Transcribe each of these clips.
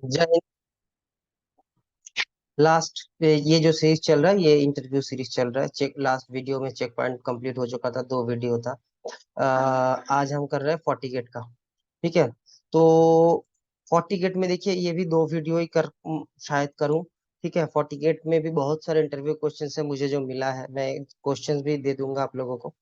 जय। लास्ट ये जो सीरीज चल रहा है, ये इंटरव्यू सीरीज चल रहा है। चेक लास्ट वीडियो में चेक पॉइंट कंप्लीट हो चुका था, दो वीडियो था। आज हम कर रहे हैं 40 गेट का। ठीक है। तो 40 गेट में देखिए, ये भी दो वीडियो ही शायद करूं। ठीक है। 40 गेट में भी बहुत सारे इंटरव्यू क्वेश्चन है, मुझे जो मिला है मैं क्वेश्चंस भी दे दूंगा आप लोगों को।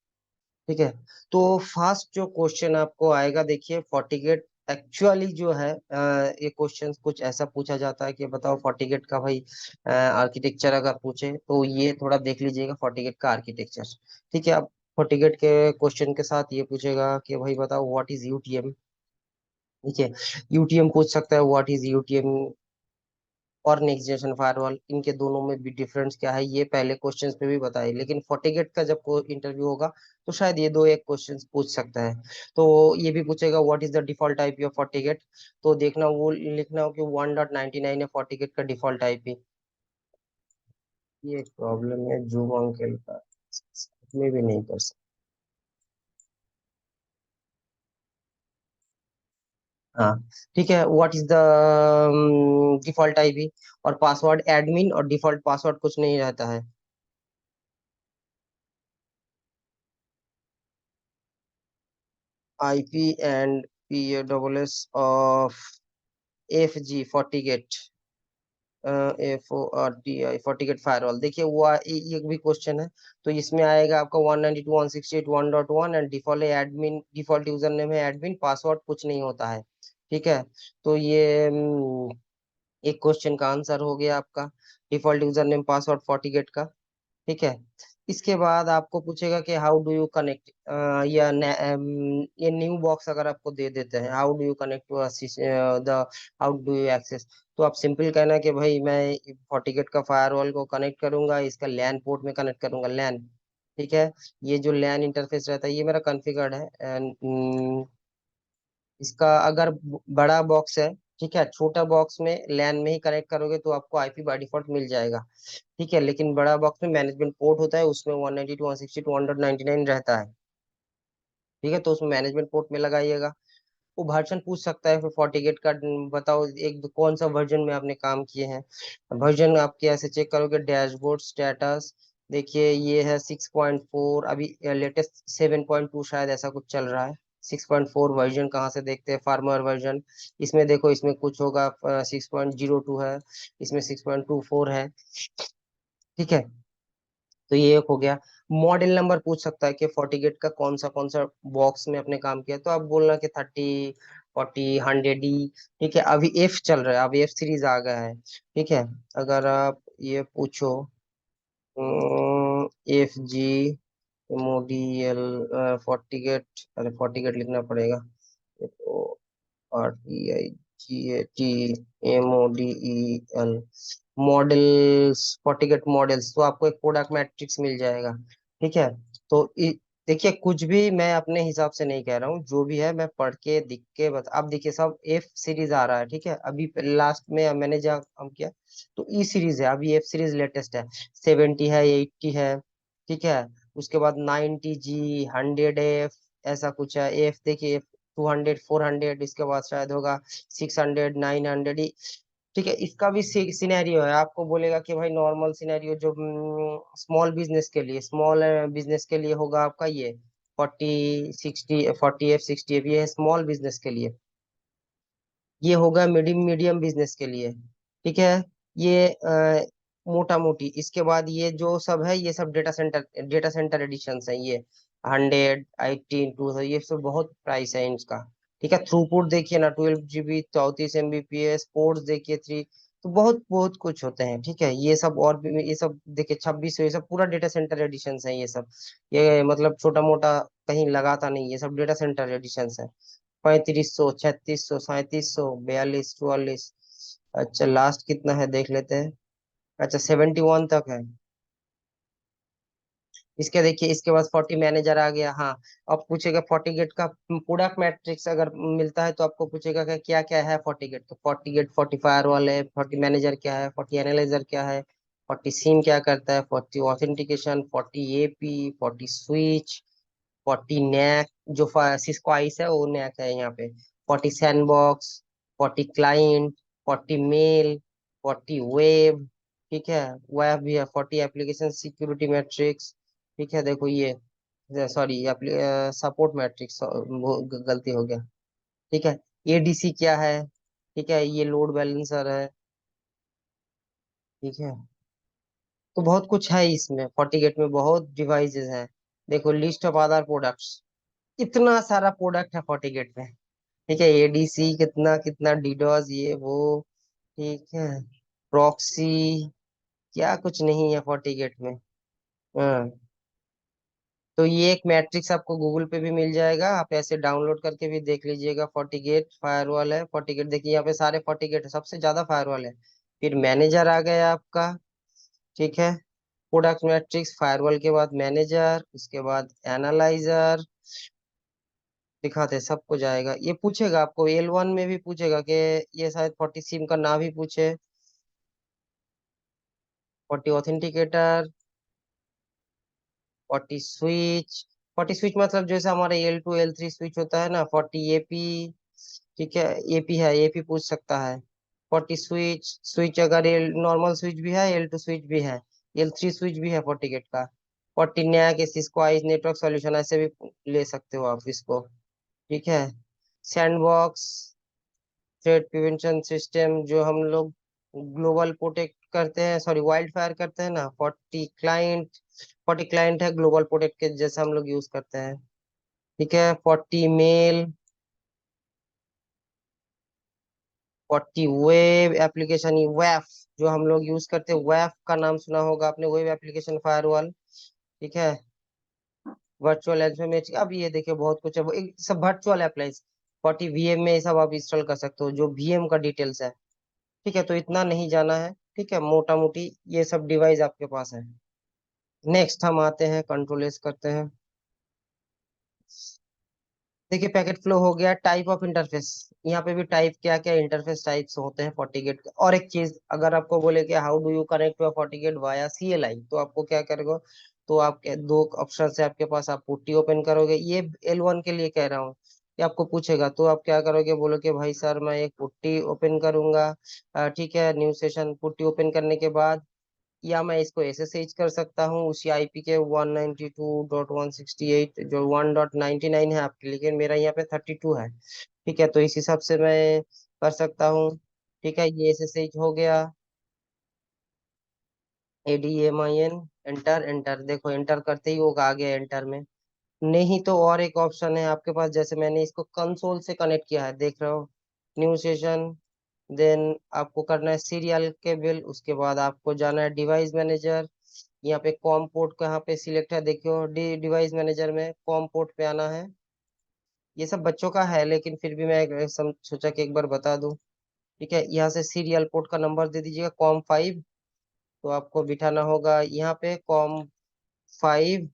ठीक है। तो फर्स्ट जो क्वेश्चन आपको आएगा, देखिए 40 गेट एक्चुअली जो है, ये क्वेश्चन कुछ ऐसा पूछा जाता है कि बताओ 40 गेट का भाई आर्किटेक्चर अगर पूछे तो ये थोड़ा देख लीजिएगा 40 गेट का आर्किटेक्चर। ठीक है। अब 40 गेट के क्वेश्चन के साथ ये पूछेगा कि भाई बताओ व्हाट इज यूटीएम। ठीक है। यूटीएम पूछ सकता है व्हाट इज यूटीएम और नेक्स्ट जनरेशन फायरवॉल, इनके दोनों में भी डिफरेंस क्या है, ये पहले क्वेश्चंस पे भी बताए। लेकिन 40 गेट का जब कोई इंटरव्यू होगा तो शायद ये दो एक क्वेश्चंस पूछ सकता है। तो ये भी पूछेगा what is the default type of 40 gate. तो देखना वो लिखना हो कि 1.99 है 40 गेट का डिफॉल्ट टाइप ही। ये एक प्रॉब्लम है जूम अंकेल का, में भी नहीं कर सकते। हाँ। ठीक है। What is the default IP और पासवर्ड एडमिन, और डिफॉल्ट पासवर्ड कुछ नहीं रहता है। IP and PASS of FG 40 gate, FORTI 40 gate firewall. देखिए वो ये भी क्वेश्चन है। तो इसमें आएगा आपका 192.168.1.1 and default admin, default user name है एडमिन, पासवर्ड कुछ नहीं होता है। ठीक है। तो ये एक क्वेश्चन का आंसर हो गया आपका, default user name password 40 gate का। ठीक है। इसके बाद आपको पूछेगा कि हाउ डू यू कनेक्ट, या ये न्यू बॉक्स अगर आपको दे देते हैं, how do you connect to the, how do you access. तो आप सिंपल कहना कि भाई मैं 40 गेट का फायरवॉल को कनेक्ट करूंगा, इसका लैन पोर्ट में कनेक्ट करूंगा, लैन। ठीक है। ये जो लैन इंटरफेस रहता है ये मेरा कॉन्फ़िगर्ड है एंड इसका अगर बड़ा बॉक्स है, ठीक है, छोटा बॉक्स में लैन में ही कनेक्ट करोगे तो आपको आईपी बाय डिफॉल्ट मिल जाएगा। ठीक है। लेकिन बड़ा बॉक्स में मैनेजमेंट पोर्ट होता है, उसमें 192.168.1.99 रहता है। ठीक है। तो उसमें मैनेजमेंट पोर्ट में लगाइएगा। वो वर्जन पूछ सकता है फिर 40 गेट का, बताओ एक कौन सा वर्जन में आपने काम किए हैं। वर्जन आप कैसे चेक करोगे, डैशबोर्ड स्टेटस। देखिए ये है 6.4, अभी लेटेस्ट 7.2 शायद ऐसा कुछ चल रहा है। 6.4 वर्जन कहाँ से देखते हैं, फार्मर वर्जन। इसमें देखो, इसमें कुछ होगा, 6.02 है, इसमें 6.24 है। ठीक है। तो ये एक हो गया। मॉडल नंबर पूछ सकता है कि 40 गेट का कौन सा बॉक्स में आपने काम किया, तो आप बोलना कि 30, 40, 100 D। ठीक है। अभी एफ चल रहा है, अभी F सीरीज आ गया है। ठीक है। अगर आप ये पूछो FG MODL 40 गेट, अरे 40 गेट लिखना पड़ेगा। तो RTIGAT मॉडल्स, 40 गेट मॉडल्स, तो आपको एक प्रोडक्ट मैट्रिक्स मिल जाएगा। ठीक है। तो देखिए कुछ भी मैं अपने हिसाब से नहीं कह रहा हूँ, जो भी है मैं पढ़ के दिख के बता। अब देखिए सब F सीरीज आ रहा है। ठीक है। अभी लास्ट में मैंने जहाँ काम किया तो E सीरीज है, अभी F सीरीज लेटेस्ट है। 70 है, 80 है। ठीक है। उसके बाद 90G, 100F, ऐसा कुछ है। F देखिए, 200, 400, इसके बाद शायद होगा 600, 900। ठीक है। इसका भी सिनेरियो है, आपको बोलेगा कि भाई नॉर्मल सिनेरियो जो स्मॉल बिजनेस के लिए, स्मॉल बिजनेस के लिए होगा आपका ये 40, 60, 40F, 60F, ये है स्मॉल बिजनेस के लिए। ये होगा मीडियम मीडियम बिजनेस के लिए। ठीक है। ये मोटा मोटी। इसके बाद ये जो सब है ये सब डेटा सेंटर एडिशन है ये, 100, 18, 2, ये सब बहुत प्राइस है इनका। ठीक है। थ्रूपुट देखिए ना, 12 GB, 34 MBPS, पोर्ट्स देखिए 3। तो बहुत बहुत कुछ होते हैं। ठीक है। ये सब और भी, ये सब देखिए 2600, ये सब पूरा डेटा सेंटर एडिशन है ये सब। ये मतलब छोटा मोटा कहीं लगाता नहीं, ये सब डेटा सेंटर एडिशन है। 3500, 3600, 3700, 42, 44। अच्छा लास्ट कितना है देख लेते हैं। अच्छा 71 तक है। इसके देखिए, इसके बाद 40 मैनेजर आ गया। हाँ। अब पूछेगा 40 गेट का प्रोडक्ट मैट्रिक्स अगर मिलता है तो आपको पूछेगा कि क्या क्या है 40 गेट। तो 40 गेट, 40 फायर वॉल है, 40 मैनेजर क्या है, 40 एनालाइजर क्या है, 40 सिम क्या करता है, 40 ऑथेंटिकेशन, 40 AP, 40 स्विच, 40 नैक, जो सिस्को आइस है वो नैक है यहाँ पे, 40 सैंडबॉक्स, 40 क्लाइंट, 40 मेल, 40 वेब, ठीक है, वेब भी है, 40 एप्लीकेशन सिक्योरिटी मैट्रिक्स, ठीक है, देखो ये, सॉरी, सपोर्ट मैट्रिक्स, गलती हो गया, ठीक है। एडीसी क्या है, ठीक है, ये लोड बैलेंसर है, ठीक है। तो बहुत कुछ है इसमें, FortiGate में बहुत डिवाइसेस हैं। देखो लिस्ट ऑफ अदर प्रोडक्ट्स, इतना सारा प्रोडक्ट है FortiGate में, ठीक है। एडीसी कितना कितना, डीडोस ये वो, ठीक है, प्रॉक्सी, क्या कुछ नहीं है FortiGate में। हाँ, तो ये एक मैट्रिक्स आपको गूगल पे भी मिल जाएगा, आप ऐसे डाउनलोड करके भी देख लीजिएगा। FortiGate फायरवॉल है, FortiGate देखिए यहाँ पे सारे FortiGate है, सबसे ज्यादा फायरवॉल है। फिर मैनेजर आ गया आपका, ठीक है, प्रोडक्ट मैट्रिक्स, फायरवॉल के बाद मैनेजर, उसके बाद एनालाइजर, दिखाते हैं सब कुछ आएगा। ये पूछेगा आपको L1 में भी पूछेगा कि ये शायद 40 सिम का नाम ही पूछे, 40 ऑथेंटिकेटर, 40 स्विच, 40 स्विच मतलब जैसे हमारे L2 L3 स्विच होता है ना, 40 एपी, ठीक है, एपी है, एपी पूछ सकता है। 40 स्विच, स्विच अगर नॉर्मल स्विच भी है, L2 स्विच भी है, L3 स्विच भी है FortiGate का। 40 NAC, Cisco ISE network solution, ऐसे भी ले सकते हो आप इसको, ठीक है। सैंडबॉक्स, थ्रेट प्रिवेंशन सिस्टम, जो हम लोग ग्लोबल प्रोटेक्ट करते हैं, सॉरी वाइल्ड फायर करते हैं ना, 40 क्लाइंट है ग्लोबल प्रोटेक्ट के जैसे हम लोग यूज करते हैं, ठीक है। 40 मेल, 40 वेब एप्लीकेशन, वेफ, जो हम लोग यूज करते हैं, वेफ का नाम सुना होगा आपने, वेब एप्लीकेशन फायरवॉल, ठीक है। वर्चुअल एड्रेस, अब ये देखिए बहुत कुछ है, सब वर्चुअल अप्लाइंस, 40 वीएम में ये सब आप इंस्टॉल कर सकते हो, जो वीएम का डिटेल्स है, ठीक है। तो इतना नहीं जाना है, ठीक है, मोटा मोटी ये सब डिवाइस आपके पास है। नेक्स्ट हम आते हैं, कंट्रोल एस करते हैं। देखिए पैकेट फ्लो हो गया, टाइप ऑफ इंटरफेस, यहाँ पे भी टाइप, क्या क्या इंटरफेस टाइप्स होते हैं FortiGate के। और एक चीज, अगर आपको बोले कि how do you connect your FortiGate via CLI, तो आपको क्या करेगा, तो आपके दो ऑप्शन है आपके पास, आप पुट्टी ओपन करोगे, ये L1 के लिए कह रहा हूँ, ये आपको पूछेगा, तो आप क्या करोगे, बोलो कि भाई सर मैं एक पुट्टी ओपन करूंगा, ठीक है, न्यू सेशन, पुट्टी ओपन करने के बाद, या मैं इसको SSH कर सकता हूँ उसी आईपी के 192.168, जो 1.99 है आपके, लेकिन मेरा यहाँ पे 32 है, ठीक है, तो इस हिसाब से मैं कर सकता हूँ, ठीक है। ये SSH हो गया, ADMIN, एंटर, एंटर, देखो एंटर करते ही वो आ गया एंटर में। नहीं तो और एक ऑप्शन है आपके पास, जैसे मैंने इसको कंसोल से कनेक्ट किया है, देख रहे हो, न्यू सेशन, देन आपको करना है सीरियल केबल, उसके बाद आपको जाना है डिवाइस मैनेजर, यहाँ पे कॉम पोर्ट कहाँ पे सिलेक्ट है, देखियो डिवाइस मैनेजर में कॉम पोर्ट पे आना है। ये सब बच्चों का है, लेकिन फिर भी मैं सोचा कि एक बार बता दूं, ठीक है। यहाँ से सीरियल पोर्ट का नंबर दे दीजिएगा COM5, तो आपको बिठाना होगा यहाँ पे COM5,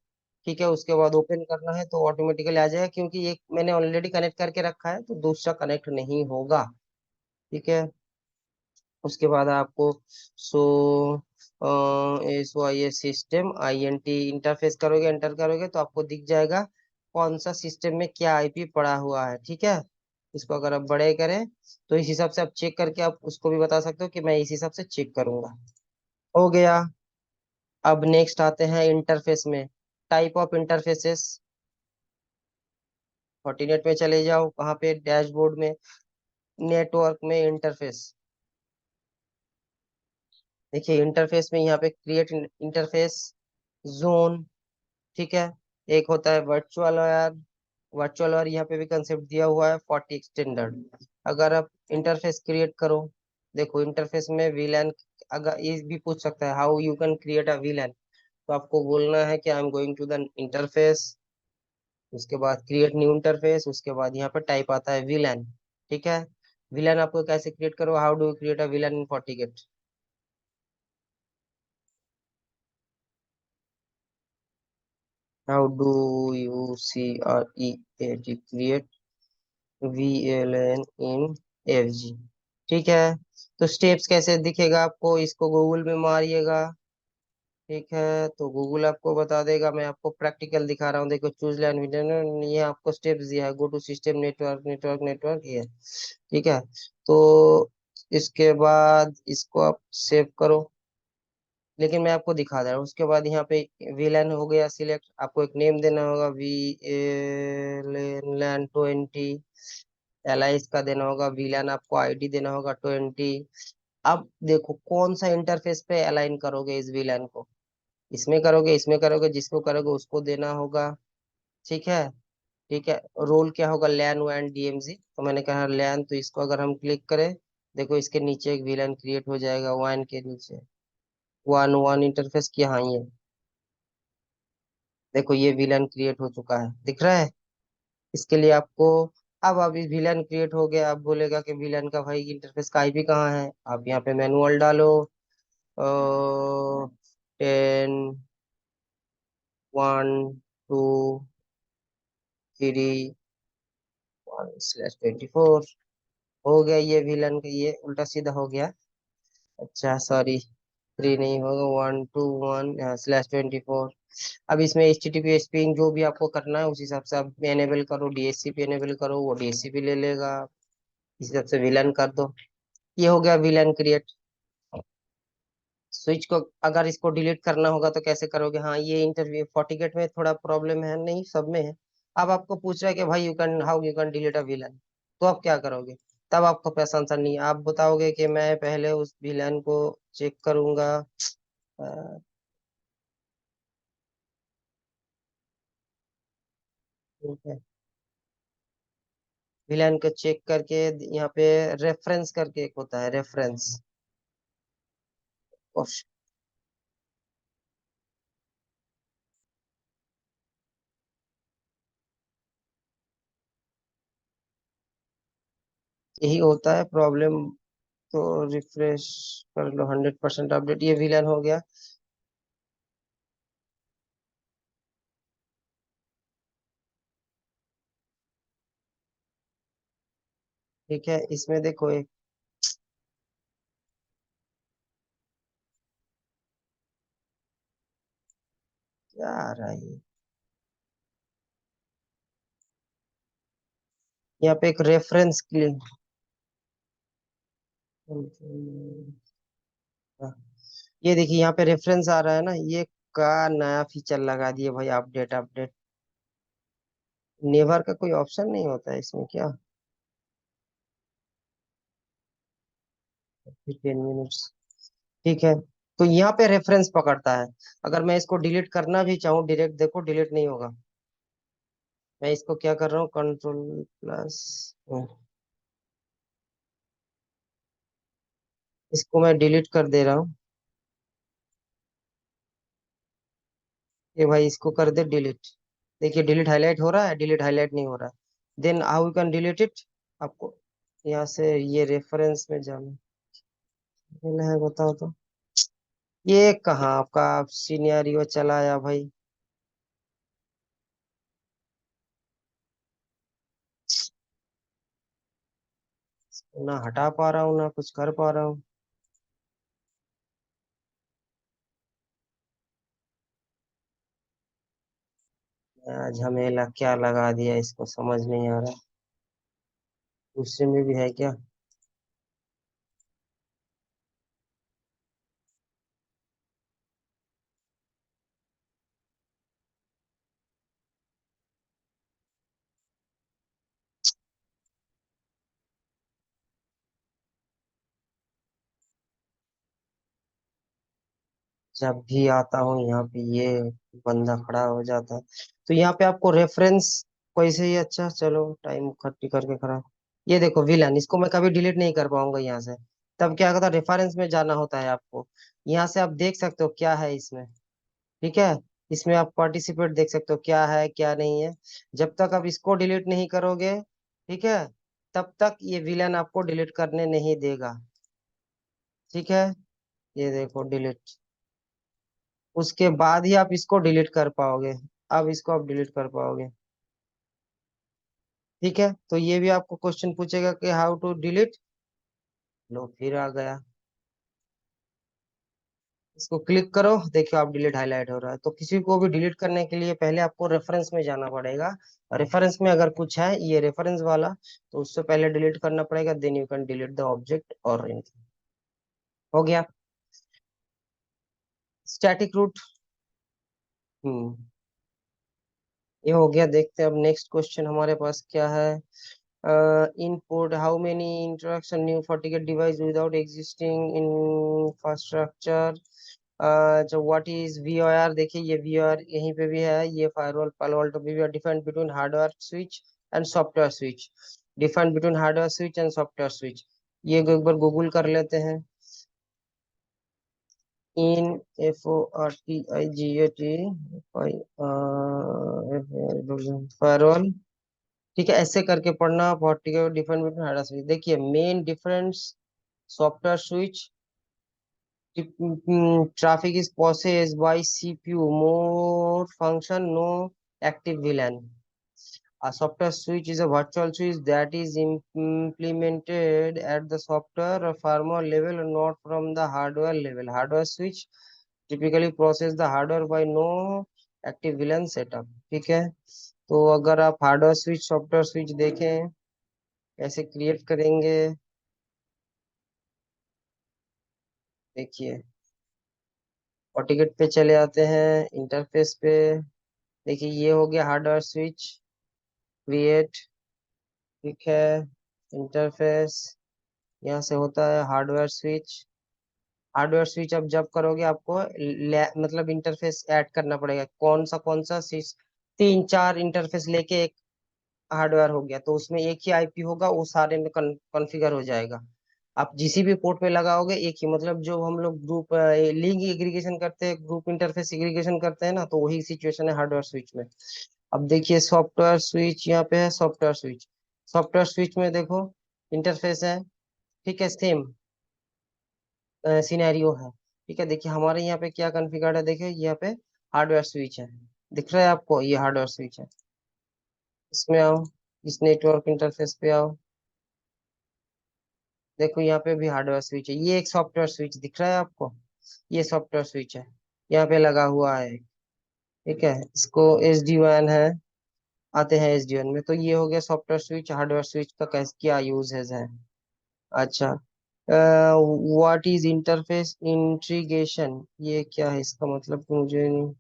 ठीक है। उसके बाद ओपन करना है तो ऑटोमेटिकली आ जाएगा, क्योंकि एक मैंने ऑलरेडी कनेक्ट करके रखा है, तो दूसरा कनेक्ट नहीं होगा, ठीक है। उसके बाद आपको सो SYS सिस्टम INT इंटरफेस करोगे, एंटर करोगे तो आपको दिख जाएगा कौन सा सिस्टम में क्या आईपी पड़ा हुआ है, ठीक है। इसको अगर आप बड़े करें तो इस हिसाब से आप चेक करके आप उसको भी बता सकते हो कि मैं इस हिसाब से चेक करूंगा। हो गया। अब नेक्स्ट आते हैं इंटरफेस में, टाइप ऑफ इंटरफेसेस, फोर्टिनेट में चले जाओ, वहां पे डैशबोर्ड में, नेटवर्क में इंटरफेस, देखिए इंटरफेस में यहाँ पे क्रिएट इंटरफेस जोन, ठीक है। एक होता है वर्चुअल वायर, वर्चुअल वायर यहाँ पे भी कंसेप्ट दिया हुआ है 40 एक्सटेंडेड। अगर आप इंटरफेस क्रिएट करो, देखो इंटरफेस में वीलैन, अगर ये भी पूछ सकता है how you can create a VLAN, तो आपको बोलना है कि I am going to the interface, उसके बाद क्रिएट न्यू इंटरफेस, उसके बाद यहाँ पे टाइप आता है वीलैन, ठीक है। वीलैन आपको कैसे क्रिएट करो, how do you create a वीलैन in FortiGate, how do you CREAT create VLN in FG, ठीक है। तो स्टेप्स कैसे दिखेगा आपको, इसको गूगल में मारिएगा, ठीक है, तो गूगल आपको बता देगा। मैं आपको प्रैक्टिकल दिखा रहा हूँ, देखो चूज लैन वीडियो, ये आपको स्टेप्स दिया है, go to system, network network network, ये ठीक है। तो इसके बाद इसको आप सेव करो, लेकिन मैं आपको दिखा दे रहा हूँ। उसके बाद यहाँ पे विलन हो गया सिलेक्ट, आपको एक नेम देना होगा, VLAN 20, LI का देना होगा, विलन आपको आईडी देना होगा 20। अब देखो कौन सा इंटरफेस पे अलाइन करोगे इस विलन को, इसमें करोगे, इसमें करोगे, जिसको करोगे उसको देना होगा। ठीक है। ठीक है। रोल क्या होगा, लैन वैन DMZ, तो मैंने कहा लैन, तो इसको अगर हम क्लिक करें, देखो इसके नीचे एक विलन क्रिएट हो जाएगा, वन के नीचे, वन वन इंटरफेस की, हाँ ये देखो ये विलन क्रिएट हो चुका है, दिख रहा है। इसके लिए आपको, अब इस विलन क्रिएट हो गया, अब बोलेगा कि विलन का भाई इंटरफेस का आईपी कहाँ है, आप यहाँ पे मैनुअल डालो, 10, 1, 2, 3, 1/24 हो गया, ये विलन का ये उल्टा सीधा हो गया। अच्छा सॉरी, 3 नहीं होगा, 1, 2, 1/24। अब इसमें HTTP स्ट्रिंग जो भी आपको करना है उस हिसाब से आप एनेबल करो, DHCP एनेबल करो, वो DHCP ले लेगा, इस हिसाब से विलन कर दो। ये हो गया विलन क्रिएट। स्विच को अगर इसको डिलीट करना होगा तो कैसे करोगे, हाँ ये इंटरव्यू FortiGate में थोड़ा प्रॉब्लम है, नहीं सब में है। अब आपको पूछ रहा है कि भाई you can delete a villain, तो आप क्या करोगे, तब आपको पैसा आंसर नहीं, आप बताओगे कि मैं पहले उस विलन को चेक करूंगा। अ, ठीक है, विलन को चेक करके यहाँ पे रेफरेंस करके एक होता है, रेफरेंस। यही होता है प्रॉब्लम। तो रिफ्रेश कर लो, 100% अपडेट, ये विलन हो गया। ठीक है, इसमें देखो एक, क्या आ रहा है ये, यहाँ पे एक रेफरेंस क्लिक, ये देखिए यहाँ पे रेफरेंस आ रहा है ना, ये का नया फीचर लगा दिए भाई, अपडेट अपडेट। नेवर का कोई ऑप्शन नहीं होता है इसमें क्या, 10 मिनट्स। ठीक है, तो यहाँ पे रेफरेंस पकड़ता है। अगर मैं इसको डिलीट करना भी चाहूँ डायरेक्ट, देखो डिलीट नहीं होगा। मैं इसको क्या कर रहा हूँ, कंट्रोल प्लस, इसको मैं डिलीट कर दे रहा हूँ। ये भाई इसको कर दे डिलीट, देखिए डिलीट हाईलाइट हो रहा है, डिलीट हाईलाइट नहीं हो रहा है। Then how you can delete it, आपको यहाँ से ये रेफरेंस में जाना है, बताओ तो। ये कहाँ आपका सीनियरियो चला आया भाई, ना हटा पा रहा हूँ ना कुछ कर पा रहा हूँ। झमेला क्या लगा दिया, इसको समझ नहीं आ रहा। दूसरे में भी है क्या, जब भी आता हूँ यहाँ पे ये बंदा खड़ा हो जाता है। तो यहाँ पे आपको रेफरेंस कैसे ही, अच्छा चलो टाइम खट्टी करके खड़ा, ये देखो विलन, इसको मैं कभी डिलीट नहीं कर पाऊंगा यहाँ से। तब क्या होता है, रेफरेंस में जाना होता है आपको, यहाँ से आप देख सकते हो क्या है इसमें। ठीक है, इसमें आप पार्टिसिपेट देख सकते हो क्या है क्या नहीं है। जब तक आप इसको डिलीट नहीं करोगे, ठीक है, तब तक ये विलन आपको डिलीट करने नहीं देगा। ठीक है, ये देखो डिलीट, उसके बाद ही आप इसको डिलीट कर पाओगे। अब इसको आप डिलीट कर पाओगे। ठीक है, तो ये भी आपको क्वेश्चन पूछेगा कि हाउ टू डिलीट, लो फिर आ गया। इसको क्लिक करो, देखिए आप डिलीट हाईलाइट हो रहा है। तो किसी को भी डिलीट करने के लिए पहले आपको रेफरेंस में जाना पड़ेगा। रेफरेंस में अगर कुछ है ये रेफरेंस वाला, तो उससे पहले डिलीट करना पड़ेगा, then you can delete the object और एनीथिंग। हो गया स्टैटिक रूट। हम्म, ये हो गया। देखते हैं अब नेक्स्ट क्वेश्चन हमारे पास क्या है। input how many interaction new FortiGate device without existing infrastructure। जो व्हाट इज VOR, देखिए ये VOR यहीं पे भी है, ये फायरवॉल पालो अल्टो भी है। Different between hardware switch and software switch, different between hardware switch and software switch. ये एक बार गूगल कर लेते हैं। इन FORTIGAT फायरवॉल, ठीक है, ऐसे करके पढ़ना। Vertical difference between hardware switch, देखिए main difference software switch, traffic is processed by CPU, more function, no active VLAN. A software switch is a virtual switch that is implemented at the software or firmware level and not from the hardware level. Hardware switch typically process the hardware by no active VLAN setup। ठीक है, तो अगर आप hardware switch software switch देखें कैसे create करेंगे, देखिए ऑटिकेट पे चले आते हैं, इंटरफेस पे। देखिए ये हो गया हार्डवेयर स्विच क्रिएट, ठीक है, इंटरफेस, यहाँ से होता है हार्डवेयर स्विच। हार्डवेयर स्विच अब जब करोगे आपको मतलब इंटरफेस ऐड करना पड़ेगा। कौन सा स्विच, तीन चार इंटरफेस लेके एक हार्डवेयर हो गया, तो उसमें एक ही IP होगा, वो सारे में कॉन्फ़िगर हो जाएगा। आप जिस भी पोर्ट पे लगाओगे एक ही, मतलब जो हम लोग ग्रुप लिंक एग्रीगेशन करते हैं, ग्रुप इंटरफेस एग्रीगेशन करते हैं ना, तो वही सिचुएशन है हार्डवेयर स्विच में। अब देखिए सॉफ्टवेयर स्विच यहाँ पे है, सॉफ्टवेयर स्विच। सॉफ्टवेयर स्विच में देखो इंटरफेस है, ठीक है, सेम सिनेरियो है। ठीक है, देखिए हमारे यहाँ पे क्या कॉन्फ़िगर्ड है, देखिए यहाँ पे हार्डवेयर स्विच है, दिख रहा है आपको, ये हार्डवेयर स्विच है। इसमें आओ, इस नेटवर्क इंटरफेस पे आओ, देखो यहाँ पे भी हार्डवेयर स्विच है, ये एक सॉफ्टवेयर स्विच दिख रहा है आपको, ये सॉफ्टवेयर स्विच है, यहाँ पे लगा हुआ है। ठीक है, इसको SD WAN है, आते हैं SD WAN में। तो ये हो गया सॉफ्टवेयर स्विच, हार्डवेयर स्विच का कैसे क्या यूजेस है। अच्छा, व्हाट इज इंटरफेस इंटीग्रेशन, ये क्या है, इसका मतलब तो मुझे नहीं।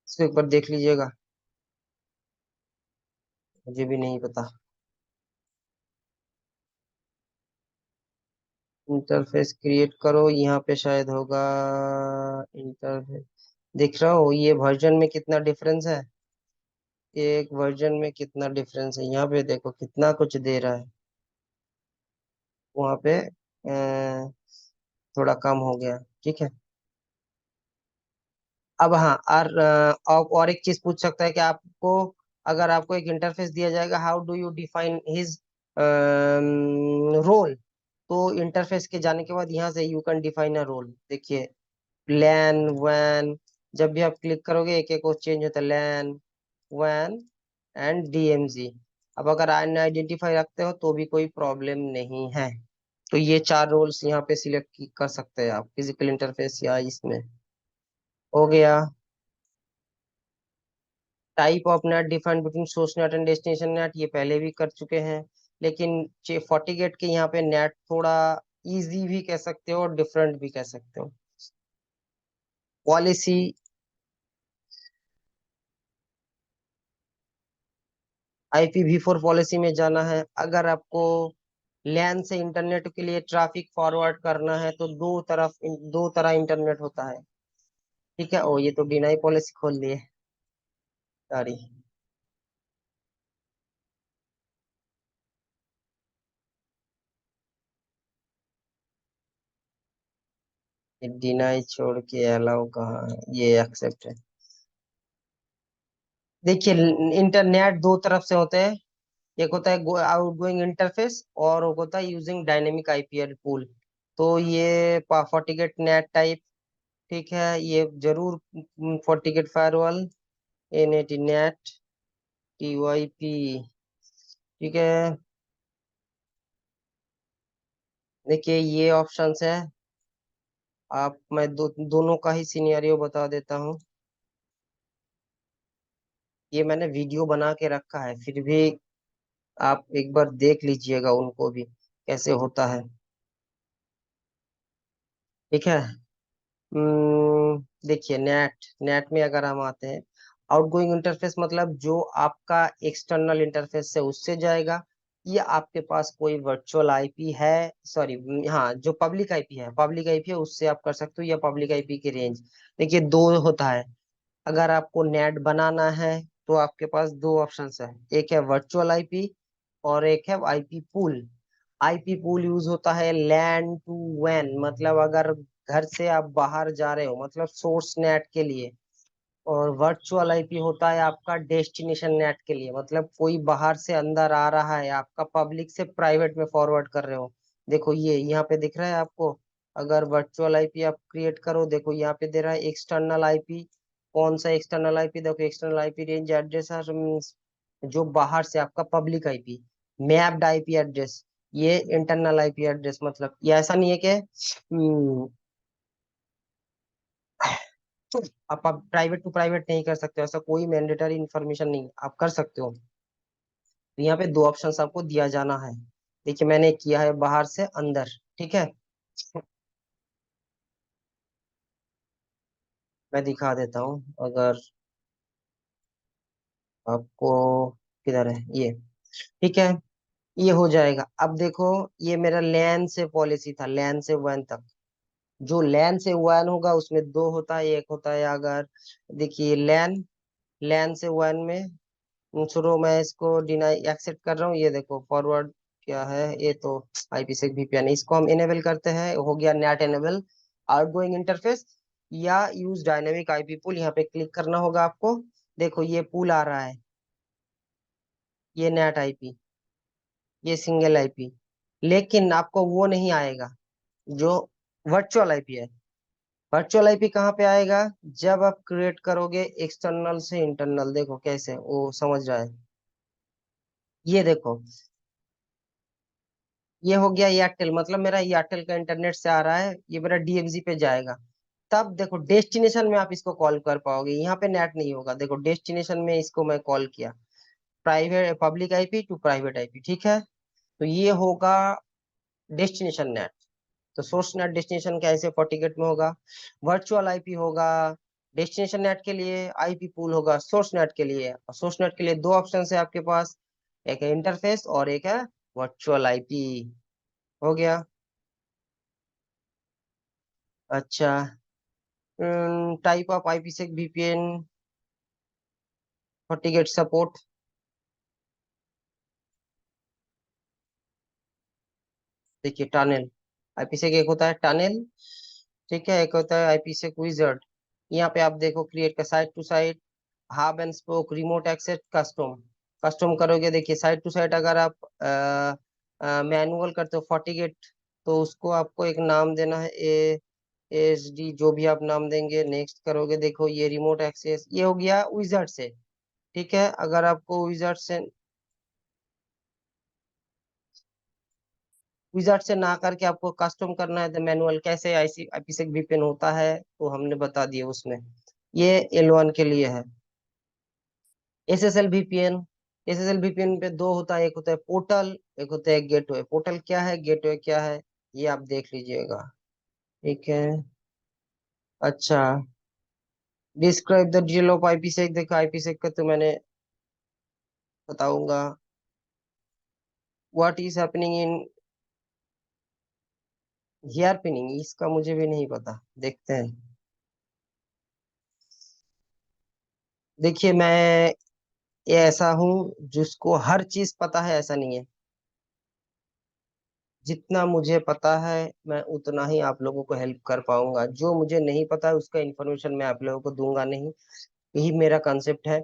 इसको एक बार देख लीजिएगा, मुझे भी नहीं पता। इंटरफेस क्रिएट करो, यहाँ पे शायद होगा इंटरफेस, दिख रहा हो ये वर्जन में कितना डिफरेंस है, एक वर्जन में कितना डिफरेंस है, यहाँ पे देखो कितना कुछ दे रहा है, वहाँ पे थोड़ा कम हो गया। ठीक है, अब हाँ, और एक चीज पूछ सकता है कि आपको, अगर आपको एक इंटरफेस दिया जाएगा, how do you define his role, तो इंटरफेस के जाने के बाद यहाँ से you can define a role. देखिए लैन वैन, जब भी आप क्लिक करोगे एक एक वो चेंज होता है, लैन वैन एंड DMZ। अब अगर अनआइडेंटिफाई रखते हो तो भी कोई प्रॉब्लम नहीं है। तो ये चार रोल्स यहाँ पे सिलेक्ट कर सकते हैं आप, फिजिकल इंटरफेस या इसमें। हो गया। Type of net defined between source net and destination net, ये पहले भी कर चुके हैं, लेकिन FortiGate के यहाँ पे नेट थोड़ा इजी भी कह सकते हो और डिफरेंट भी कह सकते हो। पॉलिसी, IPv4 पॉलिसी में जाना है। अगर आपको लैन से इंटरनेट के लिए ट्रैफिक फॉरवर्ड करना है तो दो तरह इंटरनेट होता है। ठीक है, ओ ये तो डिनाई पॉलिसी खोल दिए, सॉरी। डिनाई छोड़ के अलाउ कहाँ है, ये एक्सेप्ट है। देखिए इंटरनेट दो तरफ से होते हैं, एक होता है आउटगोइंग इंटरफेस, और एक होता है यूजिंग डायनेमिक आईपी पूल। तो ये फॉर्टिगेट नेट टाइप, ठीक है, ये जरूर फॉर्टिगेट फायरवॉल, एनएटी नेट, टीवाईपी, ठीक है। देखिए ये ऑप्शंस है। आप मैं दोनों का ही सिनेरियो बता देता हूँ। ये मैंने वीडियो बना के रखा है, फिर भी आप एक बार देख लीजिएगा उनको भी कैसे होता है, ठीक है। देखिए नेट, नेट में अगर हम आते हैं, आउटगोइंग इंटरफेस मतलब जो आपका एक्सटर्नल इंटरफेस है उससे जाएगा, या आपके पास कोई वर्चुअल आईपी है, सॉरी, हाँ, जो पब्लिक आईपी है उससे आप कर सकते हो, या पब्लिक आईपी की रेंज। देखिए दो होता है। अगर आपको नेट बनाना है तो आपके पास दो ऑप्शंस है, एक है वर्चुअल आईपी और एक है IP pool. IP pool use होता है लैन टू वैन, मतलब अगर घर से आप बाहर जा रहे हो, मतलब सोर्स नेट के लिए। और वर्चुअल आईपी होता है आपका डेस्टिनेशन नेट के लिए, मतलब कोई बाहर से अंदर आ रहा है, आपका पब्लिक से प्राइवेट में फॉरवर्ड कर रहे हो। देखो ये यहाँ पे दिख रहा है आपको। अगर वर्चुअल आईपी आप क्रिएट करो, देखो यहाँ पे दे रहा है एक्सटर्नल आईपी। कौन सा एक्सटर्नल आईपी? देखो एक्सटर्नल आईपी रेंज एड्रेस है, जो बाहर से आपका public IP, mapped IP address. ये इंटरनल आईपी एड्रेस, मतलब ये ऐसा नहीं है कि आप प्राइवेट टू प्राइवेट नहीं कर सकते हो, ऐसा कोई मैंडेटरी इन्फॉर्मेशन नहीं है, आप कर सकते हो। तो यहाँ पे दो ऑप्शंस आपको दिया जाना है। देखिए मैंने किया है बाहर से अंदर, ठीक है। मैं दिखा देता हूँ अगर आपको, किधर है ये, ठीक है। ये हो जाएगा। अब देखो, ये मेरा लैन से पॉलिसी था, लैन से वन तक। जो लैन से वन होगा उसमें दो होता है, एक होता है अगर, देखिए लैन, लैन से वन में शुरू, मैं इसको डिनाई एक्सेप्ट कर रहा हूँ। ये देखो फॉरवर्ड क्या है, ये तो आईपी से वीपीएन, इसको हम इनेबल करते हैं, हो गया नेट इनेबल। आउटगोइंग इंटरफेस या यूज डायनेमिक आईपी पूल, यहाँ पे क्लिक करना होगा आपको। देखो ये पूल आ रहा है, ये नेट आईपी, ये सिंगल आईपी। लेकिन आपको वो नहीं आएगा जो वर्चुअल आईपी है। वर्चुअल आईपी कहाँ पे आएगा? जब आप क्रिएट करोगे एक्सटर्नल से इंटरनल, देखो कैसे वो समझ रहा है। ये देखो, ये हो गया एयरटेल, मतलब मेरा एयरटेल का इंटरनेट से आ रहा है, ये मेरा डीएमजी पे जाएगा। तब देखो डेस्टिनेशन में आप इसको कॉल कर पाओगे, यहाँ पे नेट नहीं होगा। देखो डेस्टिनेशन में इसको मैं कॉल किया, private public IP to private IP, ठीक है। तो ये होगा डेस्टिनेशन नेट। तो सोर्स नेट डेस्टिनेशन कैसे FortiGate में होगा, वर्चुअल आईपी होगा डेस्टिनेशन नेट के लिए, आईपी पूल होगा सोर्स नेट के लिए। और सोर्स नेट के लिए दो ऑप्शन है आपके पास, एक है इंटरफेस और एक है वर्चुअल आईपी। हो गया। अच्छा, type of IPsec VPN, FortiGate support. देखिए टनल, आईपीसेक एक होता है टनल, ठीक है, एक होता है आईपीसेक विजर्ड। यहाँ पे आप देखो क्रिएट का site to site, hub and spoke, remote access, custom. Custom करोगे, देखिए साइट टू साइट अगर आप मैनुअल करते हो FortiGate, तो उसको आपको एक नाम देना है, ASD, जो भी आप नाम देंगे। नेक्स्ट करोगे, देखो ये रिमोट एक्सेस, ये हो गया विजर्ड से, ठीक है। अगर आपको विजर्ड से, विजार्ड से ना करके आपको कस्टम करना है, तो मैनुअल कैसे आईसी आईपीसेक वीपीएन होता है तो हमने बता दिया उसमें। ये L1 के लिए है। एसएसएल वीपीएन, एसएसएल वीपीएन पे दो होता है, एक होता है पोर्टल, एक होता है गेटवे। पोर्टल क्या है, गेटवे क्या है, ये आप देख लीजिएगा, ठीक है। अच्छा, describe the detail of IPsec, देखो आईपीसेक का तो मैंने बताऊंगा। What is happening in hairpinning, इसका मुझे भी नहीं पता, देखते हैं। देखिए मैं, ये ऐसा हूँ जिसको हर चीज पता है, ऐसा नहीं है। जितना मुझे पता है मैं उतना ही आप लोगों को हेल्प कर पाऊंगा, जो मुझे नहीं पता है उसका इन्फॉर्मेशन मैं आप लोगों को दूंगा नहीं। यही मेरा कंसेप्ट है।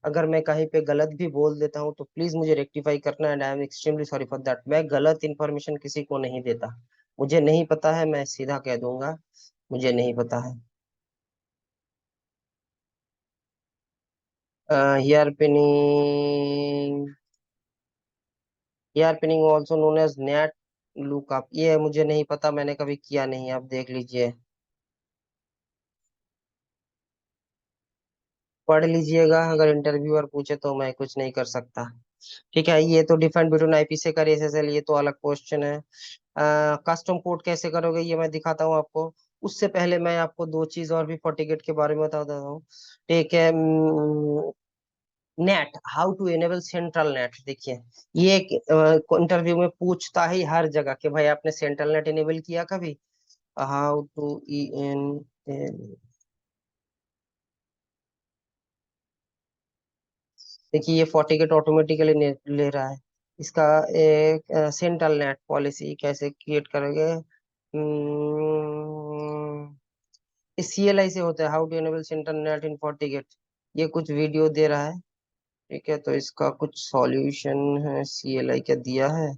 अगर मैं कहीं पे गलत भी बोल देता हूँ तो प्लीज मुझे रेक्टिफाई करना, and I am extremely sorry for that. मैं गलत इन्फॉर्मेशन किसी को नहीं देता। मुझे नहीं पता है, मैं सीधा कह दूंगा मुझे नहीं पता है। Hairpinning, hairpinning also known as NAT lookup, ये मुझे नहीं पता, मैंने कभी किया नहीं, आप देख लीजिए, पढ़ लीजिएगा, अगर इंटरव्यूअर पूछे तो मैं कुछ नहीं कर सकता। ठीक है, ये तो डिफरेंट बिटवीन आईपीसी का एसएसएल, ये तो अलग क्वेश्चन है। कस्टम कोड कैसे करोगे ये मैं दिखाता हूँ आपको। उससे पहले मैं आपको दो चीज और भी FortiGate के बारे में बता देता हूँ। ठीक है, NAT, how to enable central NAT, देखिए ये इंटरव्यू में पूछता ही हर जगह कि भाई आपने सेंट्रल नेट एनेबल किया कभी। हाउ टू ई एन, देखिए ये FortiGate ऑटोमेटिकली ले रहा है। इसका एक सेंट्रल नेट पॉलिसी कैसे क्रिएट करोगे, CLI से होता है, how to enable central NAT in FortiGate। ये कुछ वीडियो दे रहा है। ठीक है, तो इसका कुछ सॉल्यूशन है, CLI क्या दिया है।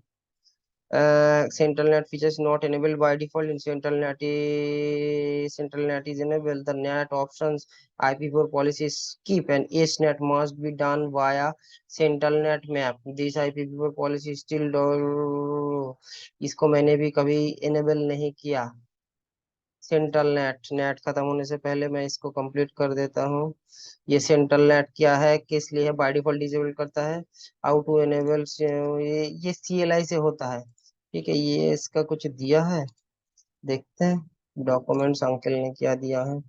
Central net features not enabled by default in central net is enabled. The net options IP4 policies skip and each net must be done via central net map. This IP4 policy still do, इसको मैंने भी कभी enable नहीं किया। Central net, net खत्म होने से पहले मैं इसको कंप्लीट कर देता हूँ। ये सेंट्रल नेट क्या है, किस लिए है, बाय डिफॉल्ट डिसेबल करता है। हाउ टू एनेबल, ये CLI से होता है। ठीक है, ये इसका कुछ दिया है, देखते हैं डॉक्यूमेंट्स अंकल ने क्या दिया है।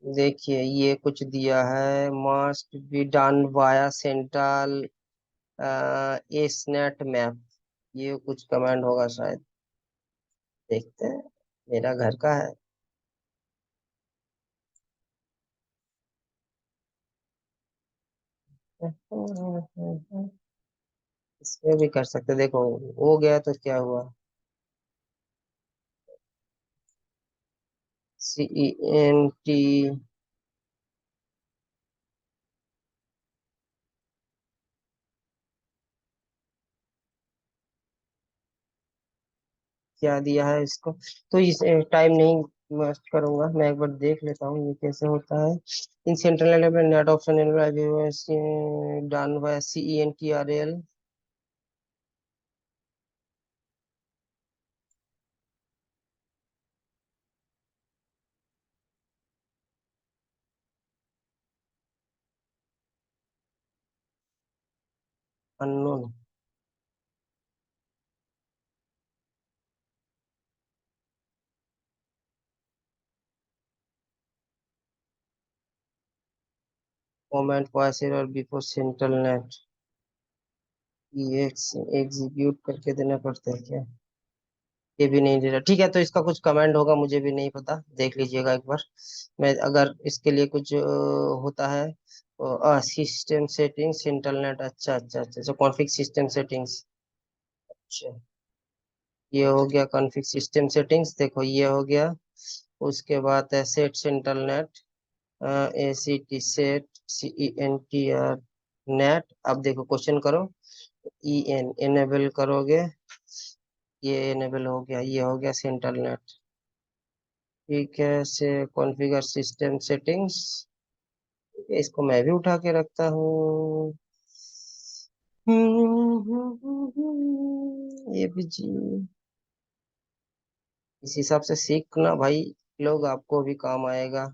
देखिए ये कुछ दिया है, must be done via central S net map, ये कुछ कमांड होगा शायद, देखते हैं, मेरा घर का है। इसमें भी कर सकते, देखो हो गया तो क्या हुआ, CENT, क्या दिया है इसको, तो इस टाइम नहीं वेस्ट करूंगा, मैं एक बार देख लेता हूँ ये कैसे होता है। In central level net option done by CENTRL unknown. Comment pass और बिफोर सेंट्रल नेट, ये एग्जीक्यूट करके देना पड़ता है क्या, ये भी नहीं दे रहा। ठीक है, तो इसका कुछ कमांड होगा, मुझे भी नहीं पता, देख लीजिएगा एक बार। मैं अगर इसके लिए कुछ होता है, सिस्टम सेटिंग्स सेंट्रल नेट, अच्छा अच्छा अच्छा अच्छा, कॉन्फ़िग सिस्टम सेटिंग्स, अच्छा ये हो गया कॉन्फ़िग सिस्टम सेटिंग्स, देखो ये हो गया। उसके बाद है set central net, ACT set, CENTR net. अब देखो क्वेश्चन करो, EN एनेबल करोगे, ये एनेबल हो गया, ये हो गया सेंट्रल नेट। ठीक है, से कॉन्फ़िगर सिस्टम सेटिंग्स, इसको मैं भी उठा के रखता हूँ। ये भी जी, इस हिसाब से सीखना भाई, लोग आपको भी काम आएगा।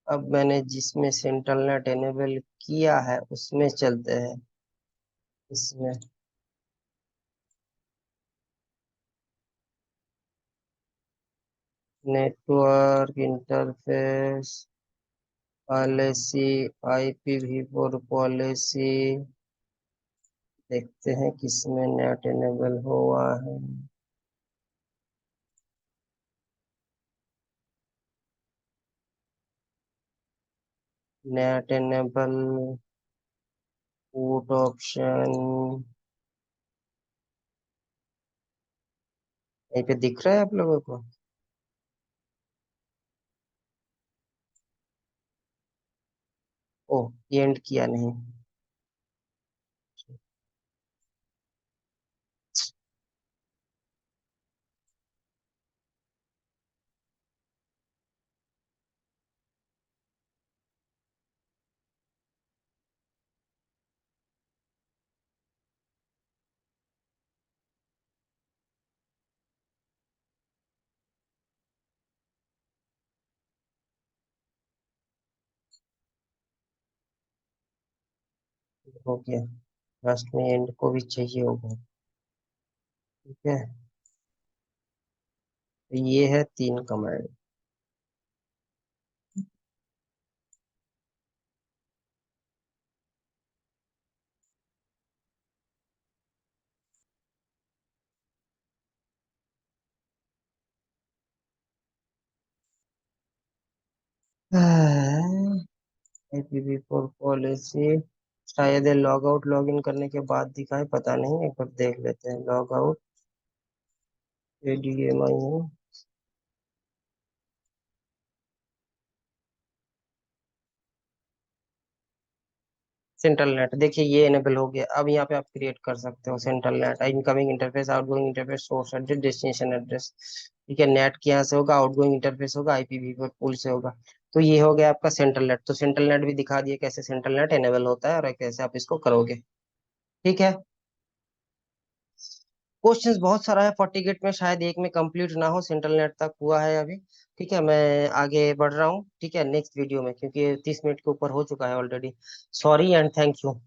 अब मैंने जिसमें सेंट्रल नेट एनेबल किया है उसमें चलते हैं, इसमें network interface policy, IPv4 policy, देखते हैं किसमें नेट एनेबल हुआ है। नेट एनेबल बूट ऑप्शन, यहीं पे दिख रहा है आप लोगों को। ओ, ये एंड किया नहीं। हो गया, लास्ट में एंड को भी चाहिए होगा। ठीक है, तो ये है 3 कमांड। IPv4 पॉलिसी शायद लॉग आउट लॉग इन करने के बाद दिखाए, पता नहीं, एक बार देख लेते हैं। लॉग आउट ADMI है। सेंट्रल नेट देखिए ये इनेबल हो गया। अब यहाँ पे आप क्रिएट कर सकते हो central net, incoming interface, outgoing interface, source address, destination address. ठीक है, नेट के यहाँ से होगा, आउटगोइंग इंटरफेस होगा, IPv4 पूल से होगा। तो ये हो गया आपका सेंट्रल नेट। तो सेंट्रल नेट भी दिखा दिया कैसे सेंट्रल नेट इनेबल होता है और कैसे आप इसको करोगे। ठीक है, क्वेश्चंस बहुत सारा है 40 गेट में, शायद एक में कंप्लीट ना हो, सेंट्रल नेट तक हुआ है अभी। ठीक है, मैं आगे बढ़ रहा हूँ। ठीक है, नेक्स्ट वीडियो में, क्योंकि 30 मिनट के ऊपर हो चुका है already. Sorry and thank you.